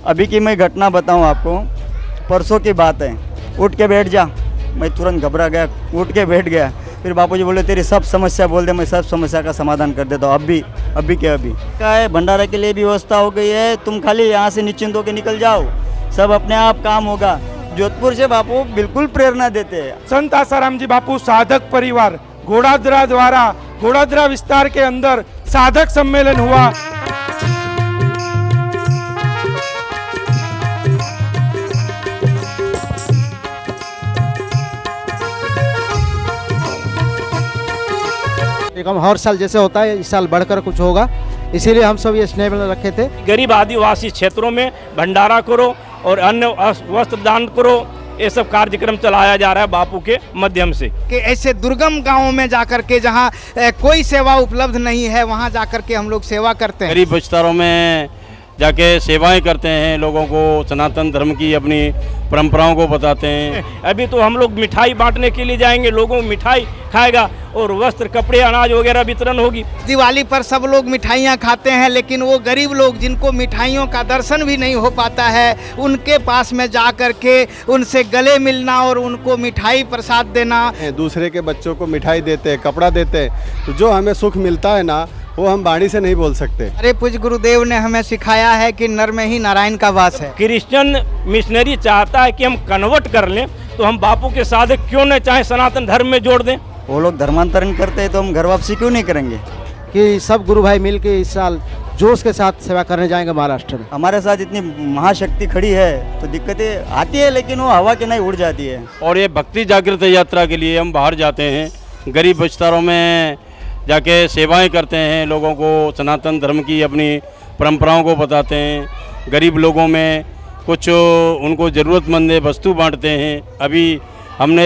अभी की मैं घटना बताऊं आपको, परसों की बात है। उठ के बैठ जा, मैं तुरंत घबरा गया, उठ के बैठ गया। फिर बापूजी बोले तेरी सब समस्या बोल दे, मैं सब समस्या का समाधान कर देता हूँ अभी क्या अभी क्या है। भंडारा के लिए भी व्यवस्था हो गई है, तुम खाली यहाँ से निश्चिंत होकर निकल जाओ, सब अपने आप काम होगा। जोधपुर से बापू बिल्कुल प्रेरणा देते हैं। संत आसाराम जी बापू साधक परिवार घोड़ादरा द्वारा घोड़ादरा विस्तार के अंदर साधक सम्मेलन हुआ। हम हर साल जैसे होता है इस साल बढ़कर कुछ होगा, इसीलिए हम सब ये स्नेह रखे थे। गरीब आदिवासी क्षेत्रों में भंडारा करो और अन्य वस्त्र दान करो, ये सब कार्यक्रम चलाया जा रहा है बापू के माध्यम से। कि ऐसे दुर्गम गांवों में जाकर के जहां कोई सेवा उपलब्ध नहीं है, वहां जाकर के हम लोग सेवा करते हैं। गरीब विस्तारों में जाके सेवाएं करते हैं, लोगों को सनातन धर्म की अपनी परंपराओं को बताते हैं। अभी तो हम लोग मिठाई बांटने के लिए जाएंगे, लोगों को मिठाई खाएगा और वस्त्र, कपड़े, अनाज वगैरह वितरण होगी। दिवाली पर सब लोग मिठाइयाँ खाते हैं, लेकिन वो गरीब लोग जिनको मिठाइयों का दर्शन भी नहीं हो पाता है, उनके पास में जा कर के उनसे गले मिलना और उनको मिठाई प्रसाद देना। दूसरे के बच्चों को मिठाई देते हैं, कपड़ा देते हैं, तो जो हमें सुख मिलता है ना, वो हम वाणी से नहीं बोल सकते। अरे पूज्य गुरुदेव ने हमें सिखाया है कि नर में ही नारायण का वास है। क्रिश्चियन मिशनरी चाहता है कि हम कन्वर्ट कर लें, तो हम बापू के साधक क्यों न चाहे सनातन धर्म में जोड़ दें। वो लोग धर्मांतरण करते हैं तो हम घर वापसी क्यों नहीं करेंगे। कि सब गुरु भाई मिल के इस साल जोश के साथ सेवा करने जाएंगे महाराष्ट्र में। हमारे साथ इतनी महाशक्ति खड़ी है तो दिक्कतें आती है, लेकिन वो हवा के नहीं उड़ जाती है। और ये भक्ति जागृत यात्रा के लिए हम बाहर जाते हैं, गरीब विस्तारों में जाके सेवाएं करते हैं, लोगों को सनातन धर्म की अपनी परंपराओं को बताते हैं। गरीब लोगों में कुछ उनको ज़रूरतमंद वस्तु बांटते हैं। अभी हमने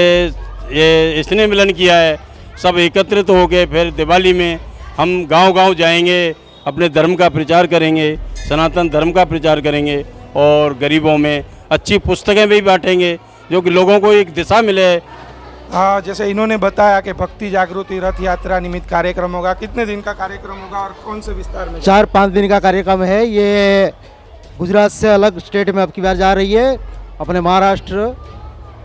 ये स्नेह मिलन किया है, सब एकत्रित हो गए। फिर दिवाली में हम गांव-गांव जाएंगे, अपने धर्म का प्रचार करेंगे, सनातन धर्म का प्रचार करेंगे और गरीबों में अच्छी पुस्तकें भी बांटेंगे, जो कि लोगों को एक दिशा मिले। जैसे इन्होंने बताया कि भक्ति जागृति रथ यात्रा निमित्त कार्यक्रम होगा। कितने दिन का कार्यक्रम होगा और कौन से विस्तार में? 4-5 दिन का कार्यक्रम है। ये गुजरात से अलग स्टेट में अब की बार जा रही है, अपने महाराष्ट्र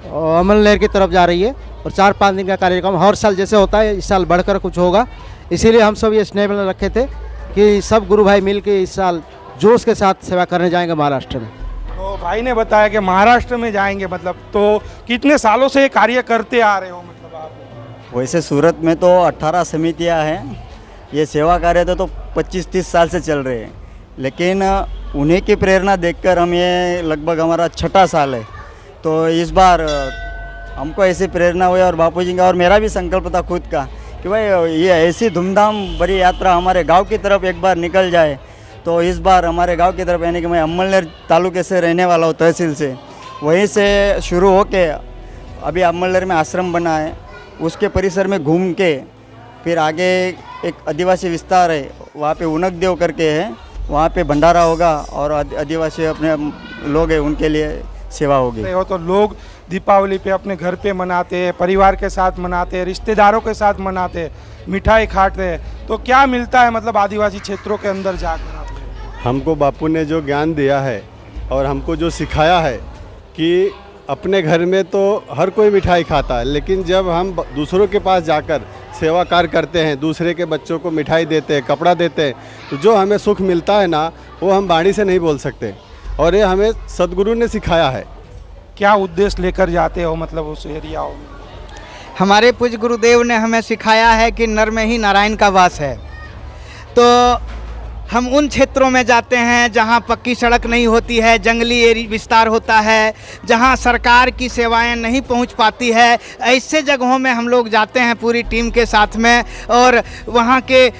अमलनेर की तरफ जा रही है। और 4-5 दिन का कार्यक्रम हर साल जैसे होता है इस साल बढ़कर कुछ होगा, इसीलिए हम सब ये स्नेह रखे थे कि सब गुरु भाई मिल के इस साल जोश के साथ सेवा करने जाएंगे महाराष्ट्र में। तो भाई ने बताया कि महाराष्ट्र में जाएंगे, मतलब तो कितने सालों से ये कार्य करते आ रहे हो मतलब आप? वैसे सूरत में तो 18 समितियां हैं, ये सेवा कार्य तो 25-30 साल से चल रहे हैं, लेकिन उन्हीं की प्रेरणा देखकर हम ये लगभग हमारा 6ठा साल है। तो इस बार हमको ऐसी प्रेरणा हुई और बापूजी का और मेरा भी संकल्प था खुद का कि भाई ये ऐसी धूमधाम भरी यात्रा हमारे गांव की तरफ एक बार निकल जाए। तो इस बार हमारे गांव की तरफ, यानी कि मैं अमलनेर तालुके से रहने वाला हूँ, तहसील से, वहीं से शुरू होके अभी अमलनेर में आश्रम बना है, उसके परिसर में घूम के फिर आगे एक आदिवासी विस्तार है, वहाँ पे उनक देव करके है, वहाँ पे भंडारा होगा और आदिवासी अपने लोग हैं उनके लिए सेवा होगी। हो तो लोग दीपावली पे अपने घर पे मनाते हैं, परिवार के साथ मनाते हैं, रिश्तेदारों के साथ मनाते हैं, मिठाई खाते हैं। तो क्या मिलता है मतलब आदिवासी क्षेत्रों के अंदर जाकर? हमको बापू ने जो ज्ञान दिया है और हमको जो सिखाया है कि अपने घर में तो हर कोई मिठाई खाता है, लेकिन जब हम दूसरों के पास जाकर सेवा कार्य करते हैं, दूसरे के बच्चों को मिठाई देते हैं, कपड़ा देते हैं, तो जो हमें सुख मिलता है ना, वो हम वाणी से नहीं बोल सकते। और ये हमें सदगुरु ने सिखाया है। क्या उद्देश्य लेकर जाते हो मतलब उस एरियाओं में? हमारे पूज्य गुरुदेव ने हमें सिखाया है कि नर में ही नारायण का वास है। तो हम उन क्षेत्रों में जाते हैं जहां पक्की सड़क नहीं होती है, जंगली विस्तार होता है, जहां सरकार की सेवाएं नहीं पहुंच पाती है, ऐसे जगहों में हम लोग जाते हैं पूरी टीम के साथ में। और वहां के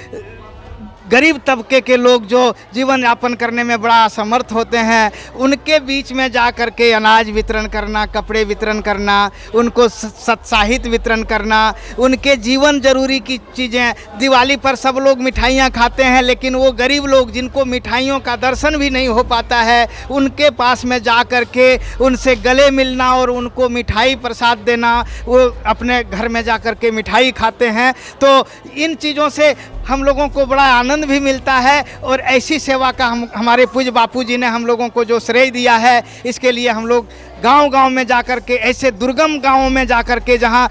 गरीब तबके के लोग जो जीवन यापन करने में बड़ा असमर्थ होते हैं, उनके बीच में जा कर के अनाज वितरण करना, कपड़े वितरण करना, उनको सत्साहित वितरण करना, उनके जीवन जरूरी की चीज़ें। दिवाली पर सब लोग मिठाइयाँ खाते हैं, लेकिन वो गरीब लोग जिनको मिठाइयों का दर्शन भी नहीं हो पाता है, उनके पास में जा कर के उनसे गले मिलना और उनको मिठाई प्रसाद देना, वो अपने घर में जा कर के मिठाई खाते हैं। तो इन चीज़ों से हम लोगों को बड़ा आनंद भी मिलता है और ऐसी सेवा का हमारे पूज्य बापू जी ने हम लोगों को जो श्रेय दिया है, इसके लिए हम लोग गांव-गांव में जाकर के, ऐसे दुर्गम गांवों में जाकर के जहां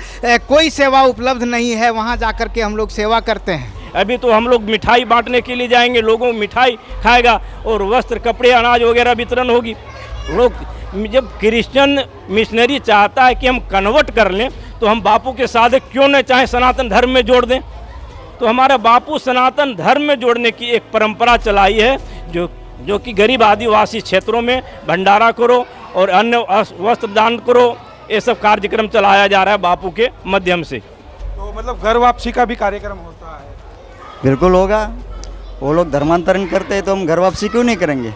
कोई सेवा उपलब्ध नहीं है, वहां जाकर के हम लोग सेवा करते हैं। अभी तो हम लोग मिठाई बांटने के लिए जाएंगे, लोगों को मिठाई खाएगा और वस्त्र, कपड़े, अनाज वगैरह वितरण होगी। लोग जब क्रिश्चियन मिशनरी चाहता है कि हम कन्वर्ट कर लें, तो हम बापू के साथ क्यों न चाहे सनातन धर्म में जोड़ दें। तो हमारा बापू सनातन धर्म में जोड़ने की एक परंपरा चलाई है, जो कि गरीब आदिवासी क्षेत्रों में भंडारा करो और अन्य वस्त्र दान करो, ये सब कार्यक्रम चलाया जा रहा है बापू के माध्यम से। तो मतलब घर वापसी का भी कार्यक्रम होता है? बिल्कुल होगा। वो लोग धर्मांतरण करते हैं तो हम घर वापसी क्यों नहीं करेंगे।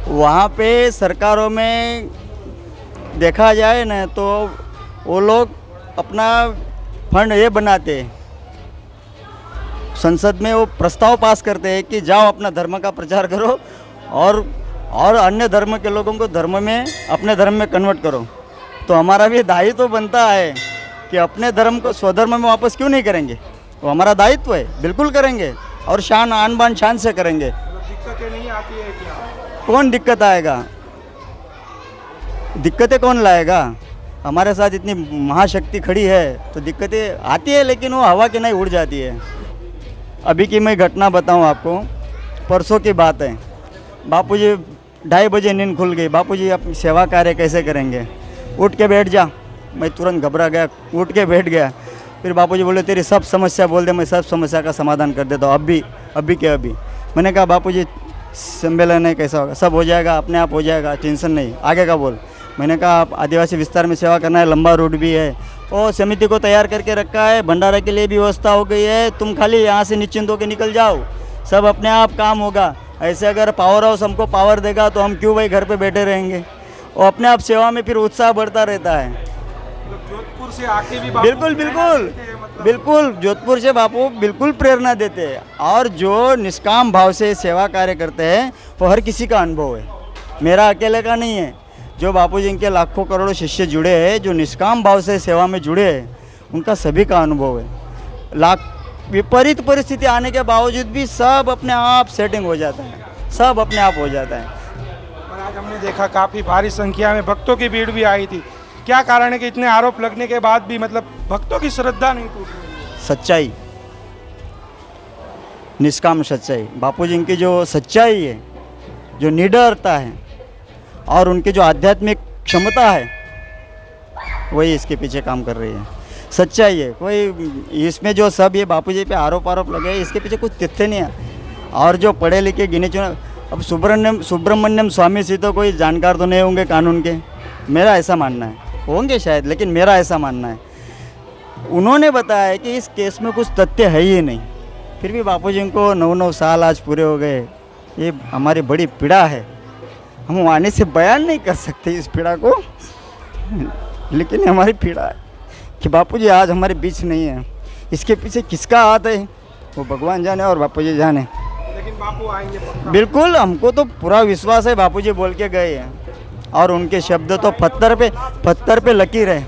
वहाँ पे सरकारों में देखा जाए ना तो वो लोग अपना फंड ये बनाते हैं, संसद में वो प्रस्ताव पास करते हैं कि जाओ अपना धर्म का प्रचार करो और अन्य धर्म के लोगों को धर्म में, अपने धर्म में कन्वर्ट करो। तो हमारा भी दायित्व तो बनता है कि अपने धर्म को स्वधर्म में वापस क्यों नहीं करेंगे। वो हमारा दायित्व है, बिल्कुल करेंगे और शान, आन बान शान से करेंगे। दिक्कतें नहीं आती है क्या? कौन दिक्कत आएगा, दिक्कतें कौन लाएगा। हमारे साथ इतनी महाशक्ति खड़ी है तो दिक्कतें आती है, लेकिन वो हवा की नहीं उड़ जाती है। अभी की मैं घटना बताऊं आपको, परसों की बात है। बापूजी 2:30 बजे नींद खुल गई। बापूजी अपनी सेवा कार्य कैसे करेंगे, उठ के बैठ जा। मैं तुरंत घबरा गया, उठ के बैठ गया। फिर बापूजी बोले तेरी सब समस्या बोल दे, मैं सब समस्या का समाधान कर देता हूँ अभी के अभी। मैंने कहा बापूजी सम्मेलन है, कैसा होगा, सब हो जाएगा, अपने आप हो जाएगा, टेंशन नहीं, आगे का बोल। मैंने कहा आप आदिवासी विस्तार में सेवा करना है, लंबा रूट भी है और समिति को तैयार करके रखा है, भंडारा के लिए भी व्यवस्था हो गई है, तुम खाली यहाँ से निश्चिंत होकर निकल जाओ, सब अपने आप काम होगा। ऐसे अगर पावर हाउस हमको पावर देगा तो हम क्यों भाई घर पे बैठे रहेंगे। और अपने आप सेवा में फिर उत्साह बढ़ता रहता है। जोधपुर से आके भी बापू बिल्कुल बिल्कुल बिल्कुल जोधपुर से बापू बिल्कुल प्रेरणा देते हैं। और जो निष्काम भाव से सेवा कार्य करते हैं वो हर किसी का अनुभव है, मेरा अकेले का नहीं है। जो बापू जी के लाखों करोड़ों शिष्य जुड़े हैं, जो निष्काम भाव से सेवा में जुड़े हैं, उनका सभी का अनुभव है। लाख विपरीत परिस्थिति आने के बावजूद भी सब अपने आप सेटिंग हो जाता है, सब अपने आप हो जाता है। और आज हमने देखा काफ़ी भारी संख्या में भक्तों की भीड़ भी आई थी। क्या कारण है कि इतने आरोप लगने के बाद भी मतलब भक्तों की श्रद्धा नहीं टूट रही? सच्चाई, निष्काम सच्चाई। बापू जी की जो सच्चाई है, जो निडरता है और उनकी जो आध्यात्मिक क्षमता है, वही इसके पीछे काम कर रही है। सच्चाई है, कोई इसमें जो सब ये बापू जी पे आरोप लगे, इसके पीछे कुछ तथ्य नहीं है। और जो पढ़े लिखे गिने चुने, अब सुब्रमण्यम स्वामी से तो कोई जानकार तो नहीं होंगे कानून के, मेरा ऐसा मानना है। होंगे शायद, लेकिन मेरा ऐसा मानना है। उन्होंने बताया कि इस केस में कुछ तथ्य है ही नहीं, फिर भी बापू जी को 9 साल आज पूरे हो गए। ये हमारी बड़ी पीड़ा है, हम आने से बयान नहीं कर सकते इस पीड़ा को, लेकिन हमारी पीड़ा है कि बापूजी आज हमारे बीच नहीं है। इसके पीछे किसका हाथ है वो भगवान जाने और बापूजी जाने, लेकिन बापू आएंगे पक्का। बिल्कुल हमको तो पूरा विश्वास है। बापूजी बोल के गए हैं और उनके शब्द तो पत्थर पे लकीर है।